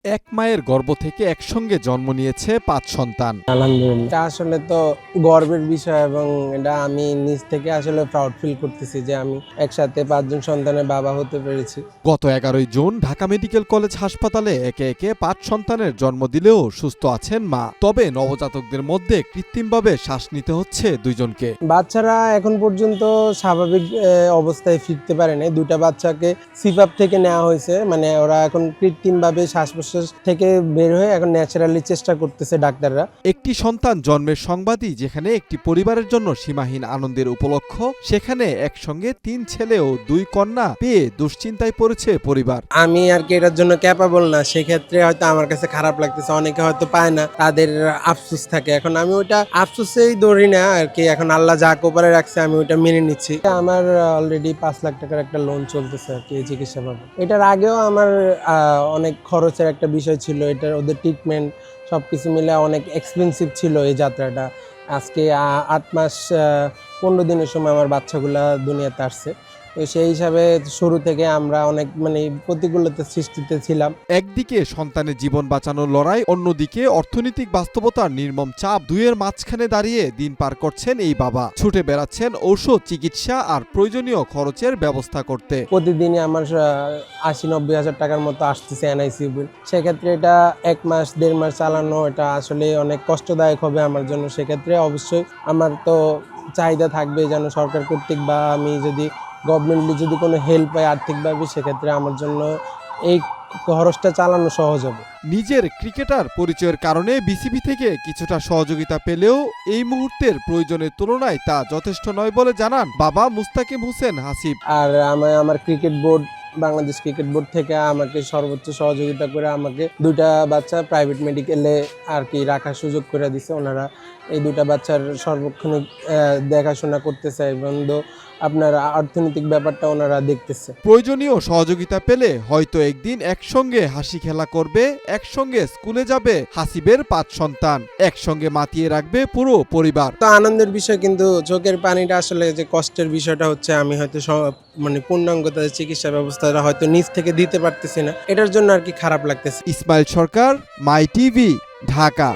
এক মায়ের গর্ভ থেকে একসঙ্গে জন্ম নিয়েছে ৫ সন্তান। আলহামদুলিল্লাহ, এটা আসলে তো গর্বের বিষয় এবং এটা আমি নিজ থেকে আসলে প্রাউড ফিল করতেছি যে আমি একসাথে ৫ জন সন্তানের বাবা হতে পেরেছি। গত ১১ জুন ঢাকা মেডিকেল কলেজ হাসপাতালে একে একে ৫ সন্তানের জন্ম দিলেও সুস্থ আছেন মা। তবে নবজাতকদের মধ্যে কৃত্রিমভাবে শ্বাস নিতে হচ্ছে দুইজনকে। বাচ্চারা এখন পর্যন্ত স্বাভাবিক অবস্থায় ফিরতে পারে নাই। ২টা বাচ্চাকে সিপাপ থেকে নেওয়া হয়েছে, মানে ওরা এখন কৃত্রিমভাবে শ্বাস প্রশ্বাস থেকে বের হয়ে এখন ন্যাচারালি চেষ্টা করতেছে ডাক্তাররা। একটি সন্তান জন্মের সংবাদই যেখানে একটি পরিবারের জন্য সীমাহীন আনন্দের উপলক্ষ, সেখানে একসঙ্গে ৩ ছেলে ও ২ কন্যা পেয়ে দুশ্চিন্তায় পড়েছে পরিবার। আমি আর কি এটার জন্য ক্যাপাবল না, সেক্ষেত্রে হয়তো আমার কাছে খারাপ লাগতেছে। অনেকে হয়তো পায় না, তাদের আফসোস থাকে। এখন আমি ওইটা আফসোসেই ধরি না আর কি। এখন আল্লাহ যা কপালে রাখছে আমি ওইটা মেনে নিচ্ছি। আমার অলরেডি ৫ লাখ টাকার একটা লোন চলতেছে আর কি চিকিৎসা পাবে। এটার আগেও আমার অনেক খরচের একটা বিষয় ছিল। এটার ওদের ট্রিটমেন্ট সবকিছু মিলে অনেক এক্সপেন্সিভ ছিল এই যাত্রাটা। আজকে ৮ মাস ১৫ দিনের সময় আমার বাচ্চাগুলা দুনিয়াতে আসছে। তো সেই হিসাবে শুরু থেকে আমরা অনেক প্রতিকূলতার সৃষ্টিতে ছিলাম। একদিকে সন্তানের জীবন বাঁচানোর লড়াই, অন্যদিকে অর্থনৈতিক বাস্তবতার নির্মম চাপ, দুইয়ের মাঝখানে দাঁড়িয়ে দিন পার করছেন এই বাবা। ছুটে বেড়াচ্ছেন ঔষধ, চিকিৎসা আর প্রয়োজনীয় খরচের ব্যবস্থা করতে। প্রতিদিনই আমার ৮০-৯০ হাজার টাকার মতো আসতেছে এনআইসি বিল। সেক্ষেত্রে এটা ১ মাস ১.৫ মাস চালানো এটা আসলে অনেক কষ্টদায়ক হবে আমার জন্য। সেক্ষেত্রে অবশ্যই আমার তো চাহিদা থাকবে যেন সরকার কর্তৃক বা আমি যদি গভর্নমেন্টলি যদি কোনো হেল্প পাই আর্থিকভাবে, সেক্ষেত্রে আমার জন্য এই খরচটা চালানো সহজ হবে। নিজের ক্রিকেটার পরিচয়ের কারণে বিসিবি থেকে কিছুটা সহযোগিতা পেলেও এই মুহূর্তের প্রয়োজনের তুলনায় তা যথেষ্ট নয় বলে জানান বাবা মুস্তাকিম হোসেন হাসিব। আর আমার cricket board, Bangladesh cricket board থেকে আমাকে সর্বোচ্চ সহযোগিতা করে আমাকে ২টা বাচ্চা প্রাইভেট মেডিকেলে আর কি রাখার সুযোগ করে দিছে। ওনারা এই ২টা বাচ্চার সর্বক্ষণিক দেখাশোনা করতেছে এবং আপনার অর্থনৈতিক ব্যাপারটা ওনারা দেখতেছে। প্রয়োজনীয় সহযোগিতা পেলে হয়তো একদিন একসঙ্গে হাসি খেলা করবে, একসঙ্গে স্কুলে যাবে হাসিবের ৫ সন্তান, একসঙ্গে মাতিয়ে রাখবে পুরো পরিবার। তো আনন্দের বিষয়, কিন্তু চোখের পানিটা আসলে যে কষ্টের বিষয়টা হচ্ছে আমি হয়তো পূর্ণাঙ্গ তাদের চিকিৎসা ব্যবস্থাটা হয়তো নিজ থেকে দিতে পারতেছি না। এটার জন্য আর কি খারাপ লাগতেছে। ইসমাইল সরকার, মাই টিভি, ঢাকা।